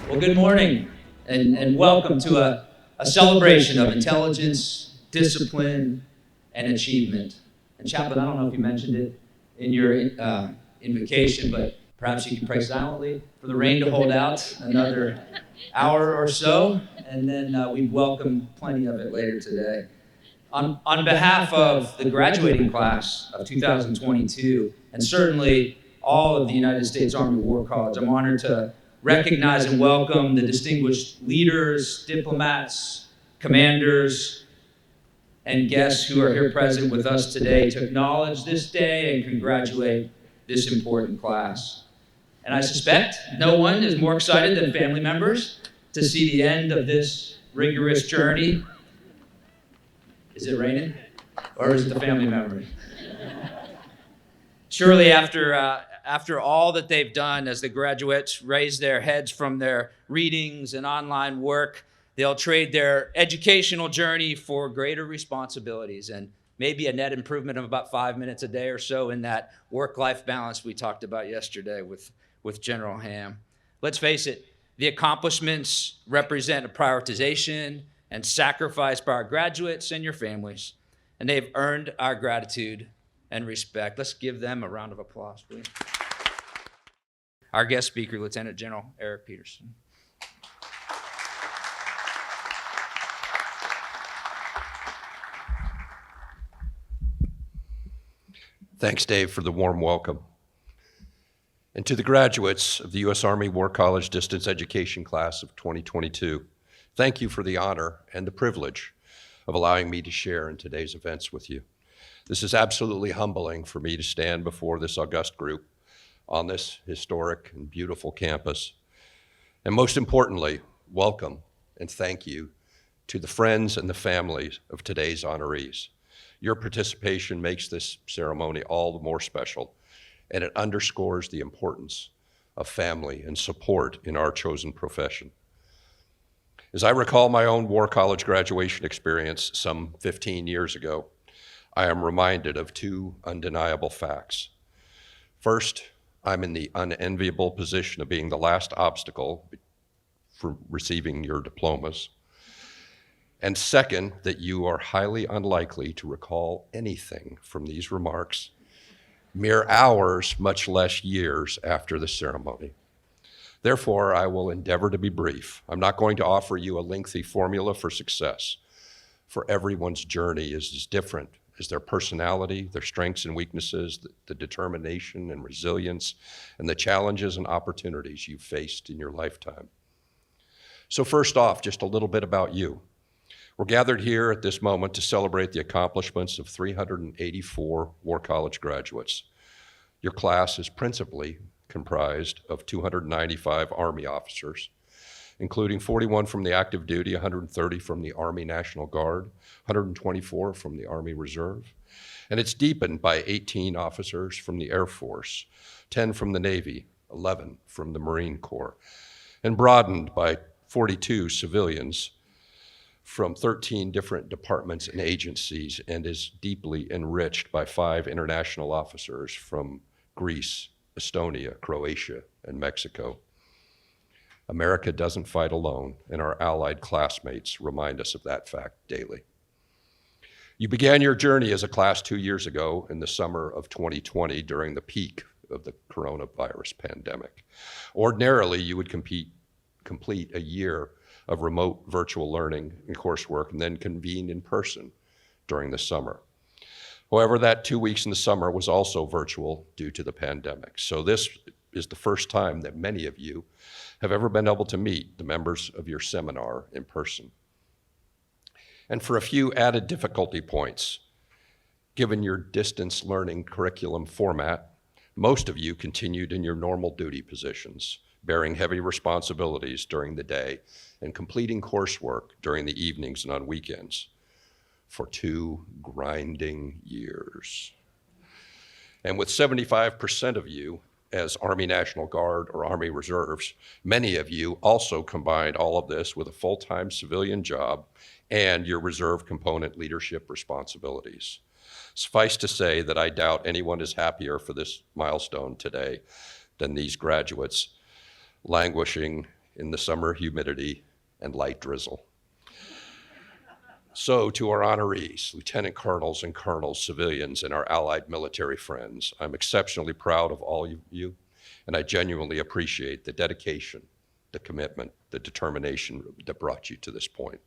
Well, good morning and welcome to a celebration of intelligence, discipline, and achievement. And Chaplain, I don't know if you mentioned it in your invocation, but perhaps you can pray silently for the rain to hold out another hour or so, and then we welcome plenty of it later today. On behalf of the graduating class of 2022, and certainly all of the United States Army War College, I'm honored to recognize and welcome the distinguished leaders, diplomats, commanders, and guests who are here present with us today to acknowledge this day and congratulate this important class. And I suspect no one is more excited than family members to see the end of this rigorous journey. Is it raining? Or is it the family members? Surely after all that they've done as the graduates raise their heads from their readings and online work, they'll trade their educational journey for greater responsibilities and maybe a net improvement of about 5 minutes a day or so in that work-life balance we talked about yesterday with General Ham. Let's face it, the accomplishments represent a prioritization and sacrifice by our graduates and your families, and they've earned our gratitude and respect. Let's give them a round of applause, please. Our guest speaker, Lieutenant General Erik Peterson. Thanks, Dave, for the warm welcome. And to the graduates of the U.S. Army War College Distance Education Class of 2022, thank you for the honor and the privilege of allowing me to share in today's events with you. This is absolutely humbling for me to stand before this august group on this historic and beautiful campus. And most importantly, welcome and thank you to the friends and the families of today's honorees. Your participation makes this ceremony all the more special, and it underscores the importance of family and support in our chosen profession. As I recall my own War College graduation experience some 15 years ago, I am reminded of two undeniable facts. First, I'm in the unenviable position of being the last obstacle for receiving your diplomas. And second, that you are highly unlikely to recall anything from these remarks mere hours, much less years after the ceremony. Therefore, I will endeavor to be brief. I'm not going to offer you a lengthy formula for success, for everyone's journey is as different as their personality, their strengths and weaknesses, the determination and resilience, and the challenges and opportunities you've faced in your lifetime. So first off, just a little bit about you. We're gathered here at this moment to celebrate the accomplishments of 384 War College graduates. Your class is principally comprised of 295 Army officers, including 41 from the active duty, 130 from the Army National Guard, 124 from the Army Reserve. And it's deepened by 18 officers from the Air Force, 10 from the Navy, 11 from the Marine Corps, and broadened by 42 civilians from 13 different departments and agencies, and is deeply enriched by 5 international officers from Greece, Estonia, Croatia, and Mexico. America doesn't fight alone, and our allied classmates remind us of that fact daily. You began your journey as a class 2 years ago in the summer of 2020 during the peak of the coronavirus pandemic. Ordinarily, you would complete a year of remote virtual learning and coursework and then convene in person during the summer. However, that 2 weeks in the summer was also virtual due to the pandemic. So this is the first time that many of you have ever been able to meet the members of your seminar in person. And for a few added difficulty points, given your distance learning curriculum format, most of you continued in your normal duty positions, bearing heavy responsibilities during the day and completing coursework during the evenings and on weekends for 2 grinding years. And with 75% of you as Army National Guard or Army Reserves, many of you also combined all of this with a full-time civilian job and your reserve component leadership responsibilities. Suffice to say that I doubt anyone is happier for this milestone today than these graduates languishing in the summer humidity and light drizzle. So to our honorees, lieutenant colonels and colonels, civilians, and our allied military friends, I'm exceptionally proud of all of you, and I genuinely appreciate the dedication, the commitment, the determination that brought you to this point.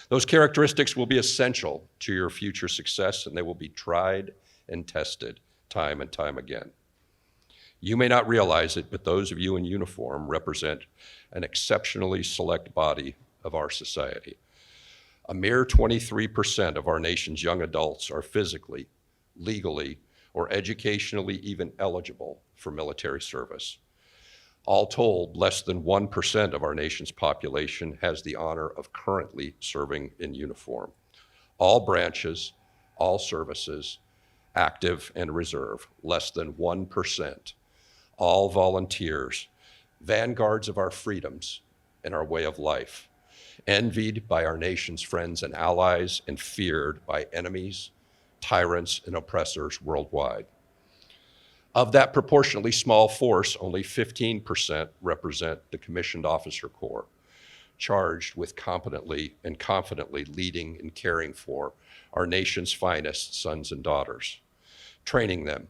Those characteristics will be essential to your future success, and they will be tried and tested time and time again. You may not realize it, but those of you in uniform represent an exceptionally select body of our society. A mere 23% of our nation's young adults are physically, legally, or educationally even eligible for military service. All told, less than 1% of our nation's population has the honor of currently serving in uniform. All branches, all services, active and reserve, less than 1%. All volunteers, vanguards of our freedoms and our way of life, envied by our nation's friends and allies and feared by enemies, tyrants, and oppressors worldwide. Of that proportionately small force, only 15% represent the commissioned officer corps, charged with competently and confidently leading and caring for our nation's finest sons and daughters, training them,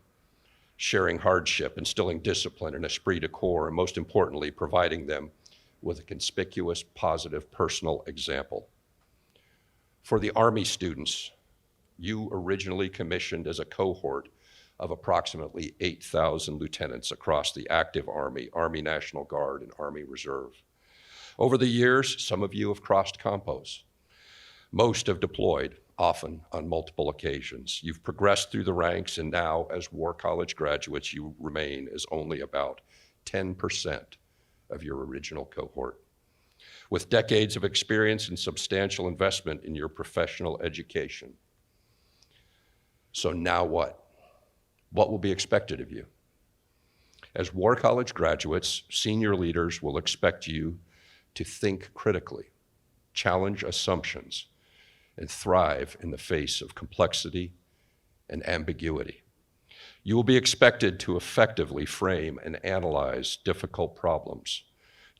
sharing hardship, instilling discipline and esprit de corps, and most importantly, providing them with a conspicuous, positive, personal example. For the Army students, you originally commissioned as a cohort of approximately 8,000 lieutenants across the active Army, Army National Guard, and Army Reserve. Over the years, some of you have crossed compos. Most have deployed, often on multiple occasions. You've progressed through the ranks, and now, as War College graduates, you remain as only about 10% of your original cohort. With decades of experience and substantial investment in your professional education. So now what? What will be expected of you? As War College graduates, senior leaders will expect you to think critically, challenge assumptions, and thrive in the face of complexity and ambiguity. You will be expected to effectively frame and analyze difficult problems,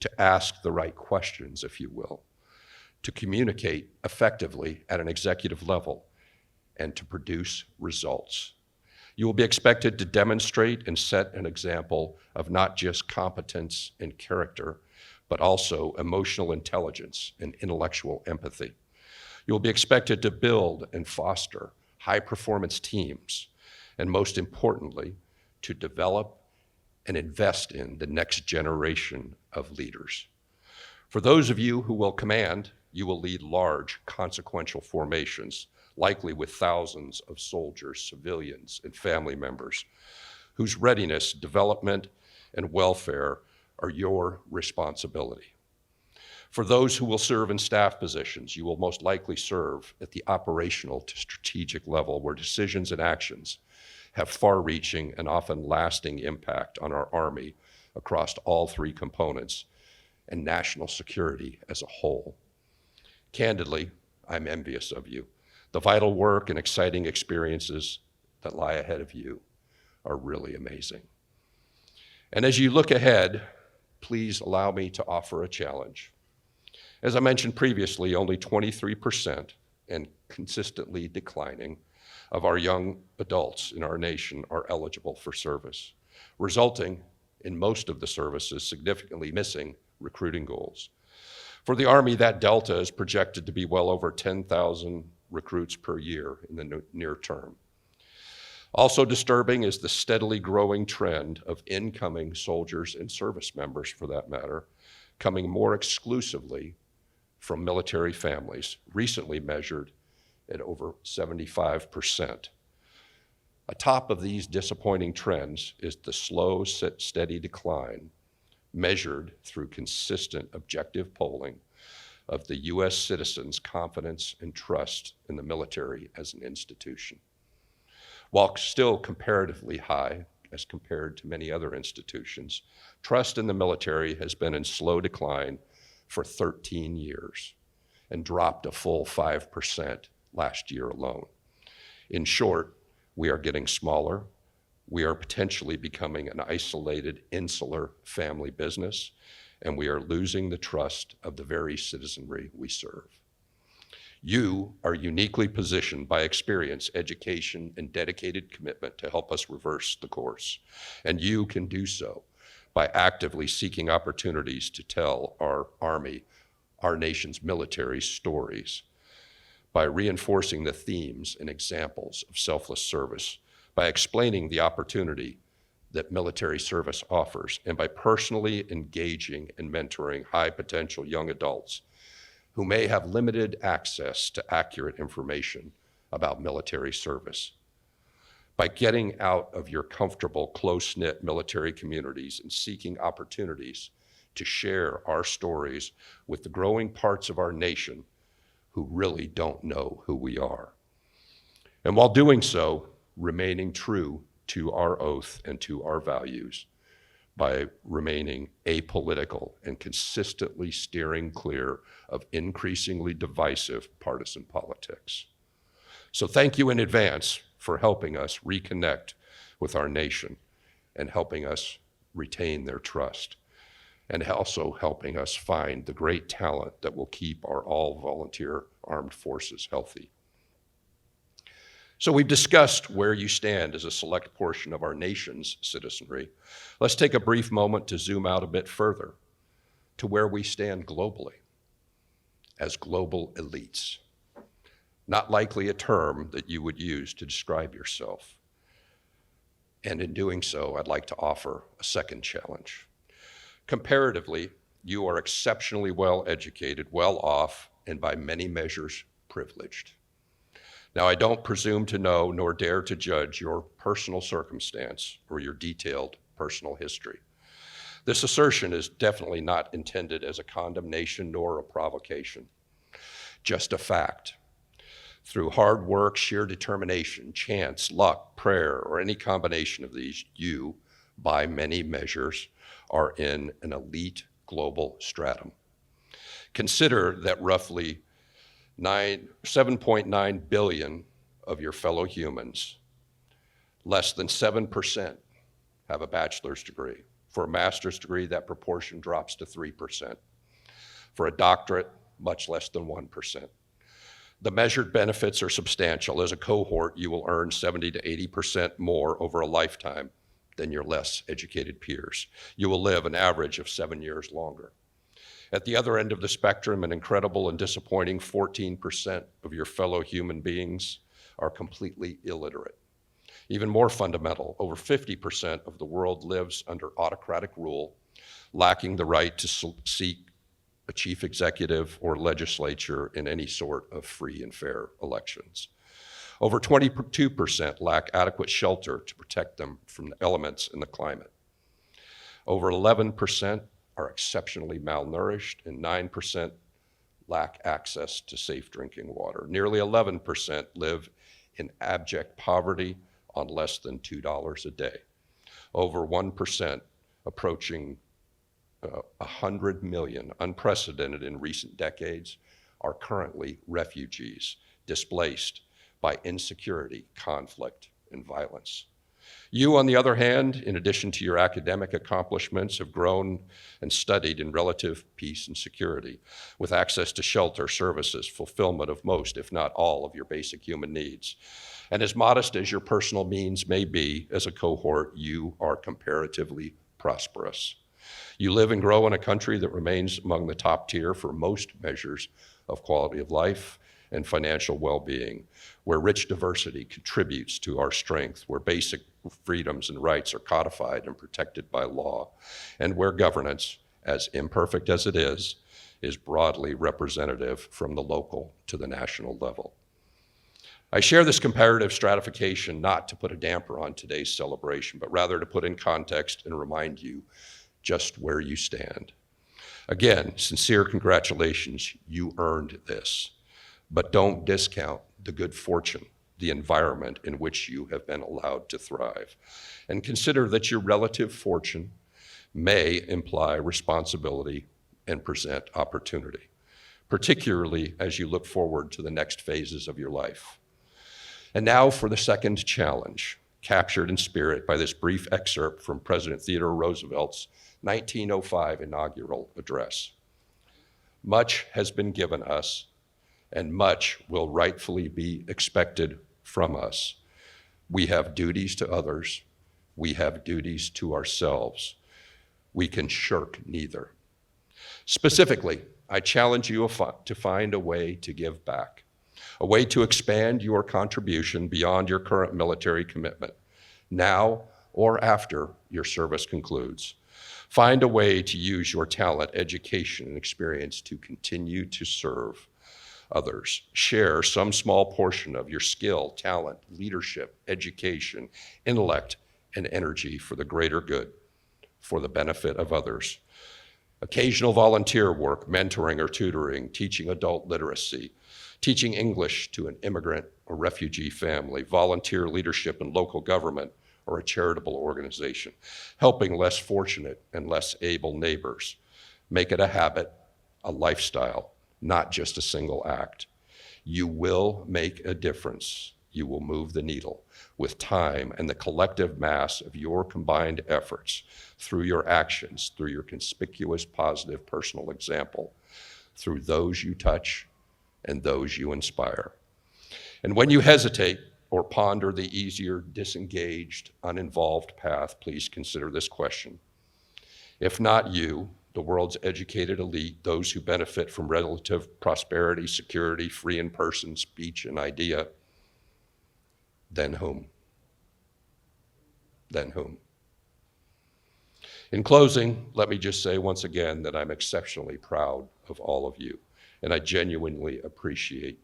to ask the right questions, if you will, to communicate effectively at an executive level, and to produce results. You will be expected to demonstrate and set an example of not just competence and character, but also emotional intelligence and intellectual empathy. You will be expected to build and foster high-performance teams, and most importantly, to develop and invest in the next generation of leaders. For those of you who will command, you will lead large, consequential formations, likely with thousands of soldiers, civilians, and family members, whose readiness, development, and welfare are your responsibility. For those who will serve in staff positions, you will most likely serve at the operational to strategic level, where decisions and actions have far-reaching and often lasting impact on our Army across all three components and national security as a whole. Candidly, I'm envious of you. The vital work and exciting experiences that lie ahead of you are really amazing. And as you look ahead, please allow me to offer a challenge. As I mentioned previously, only 23% and consistently declining of our young adults in our nation are eligible for service, resulting in most of the services significantly missing recruiting goals. For the Army, that delta is projected to be well over 10,000 recruits per year in the near term. Also disturbing is the steadily growing trend of incoming soldiers and service members, for that matter, coming more exclusively from military families, recently measured at over 75%. Atop of these disappointing trends is the slow, steady decline measured through consistent objective polling of the U.S. citizens' confidence and trust in the military as an institution. While still comparatively high as compared to many other institutions, trust in the military has been in slow decline for 13 years and dropped a full 5% last year alone. In short, we are getting smaller. We are potentially becoming an isolated, insular family business, and we are losing the trust of the very citizenry we serve. You are uniquely positioned by experience, education, and dedicated commitment to help us reverse the course. And you can do so by actively seeking opportunities to tell our Army, our nation's military stories, by reinforcing the themes and examples of selfless service, by explaining the opportunity that military service offers, and by personally engaging and mentoring high potential young adults who may have limited access to accurate information about military service. By getting out of your comfortable, close-knit military communities and seeking opportunities to share our stories with the growing parts of our nation who really don't know who we are. And while doing so, remaining true to our oath and to our values by remaining apolitical and consistently steering clear of increasingly divisive partisan politics. So thank you in advance for helping us reconnect with our nation and helping us retain their trust, and also helping us find the great talent that will keep our all-volunteer armed forces healthy. So we've discussed where you stand as a select portion of our nation's citizenry. Let's take a brief moment to zoom out a bit further to where we stand globally as global elites. Not likely a term that you would use to describe yourself. And in doing so, I'd like to offer a second challenge. Comparatively, you are exceptionally well educated, well off, and by many measures, privileged. Now, I don't presume to know nor dare to judge your personal circumstance or your detailed personal history. This assertion is definitely not intended as a condemnation nor a provocation, just a fact. Through hard work, sheer determination, chance, luck, prayer, or any combination of these, you, by many measures, are in an elite global stratum. Consider that roughly 7.9 billion of your fellow humans, less than 7% have a bachelor's degree. For a master's degree, that proportion drops to 3%. For a doctorate, much less than 1%. The measured benefits are substantial. As a cohort, you will earn 70 to 80% more over a lifetime than your less educated peers. You will live an average of 7 years longer. At the other end of the spectrum, an incredible and disappointing 14% of your fellow human beings are completely illiterate. Even more fundamental, over 50% of the world lives under autocratic rule, lacking the right to seek a chief executive or legislature in any sort of free and fair elections. Over 22% lack adequate shelter to protect them from the elements in the climate. Over 11% are exceptionally malnourished, and 9% lack access to safe drinking water. Nearly 11% live in abject poverty on less than $2 a day. Over 1%, approaching 100 million, unprecedented in recent decades, are currently refugees, displaced by insecurity, conflict, and violence. You, on the other hand, in addition to your academic accomplishments, have grown and studied in relative peace and security, with access to shelter, services, fulfillment of most, if not all, of your basic human needs. And as modest as your personal means may be, as a cohort, you are comparatively prosperous. You live and grow in a country that remains among the top tier for most measures of quality of life and financial well-being, where rich diversity contributes to our strength, where basic freedoms and rights are codified and protected by law, and where governance, as imperfect as it is broadly representative from the local to the national level. I share this comparative stratification not to put a damper on today's celebration, but rather to put in context and remind you just where you stand. Again, sincere congratulations, you earned this. But don't discount the good fortune, the environment in which you have been allowed to thrive. And consider that your relative fortune may imply responsibility and present opportunity, particularly as you look forward to the next phases of your life. And now for the second challenge. captured in spirit by this brief excerpt from President Theodore Roosevelt's 1905 inaugural address. Much has been given us, and much will rightfully be expected from us. We have duties to others. We have duties to ourselves. We can shirk neither. Specifically, I challenge you to find a way to give back, a way to expand your contribution beyond your current military commitment, now or after your service concludes. Find a way to use your talent, education, and experience to continue to serve others. Share some small portion of your skill, talent, leadership, education, intellect, and energy for the greater good, for the benefit of others. Occasional volunteer work, mentoring or tutoring, teaching adult literacy, teaching English to an immigrant or refugee family, volunteer leadership in local government or a charitable organization, helping less fortunate and less able neighbors. Make it a habit, a lifestyle, not just a single act. You will make a difference. You will move the needle with time and the collective mass of your combined efforts through your actions, through your conspicuous, positive personal example, through those you touch and those you inspire. And when you hesitate or ponder the easier, disengaged, uninvolved path, please consider this question. If not you, the world's educated elite, those who benefit from relative prosperity, security, free in person, speech, and idea, then whom? Then whom? In closing, let me just say once again that I'm exceptionally proud of all of you, and I genuinely appreciate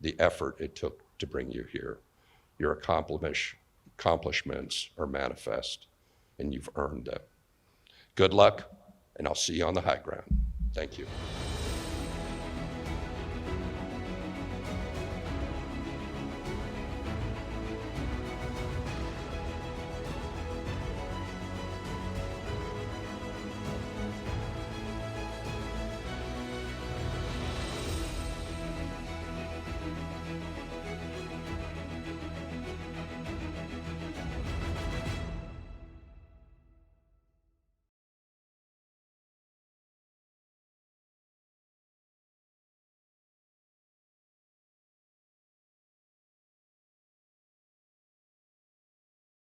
the effort it took to bring you here. Your accomplishments are manifest, and you've earned them. Good luck, and I'll see you on the high ground. Thank you.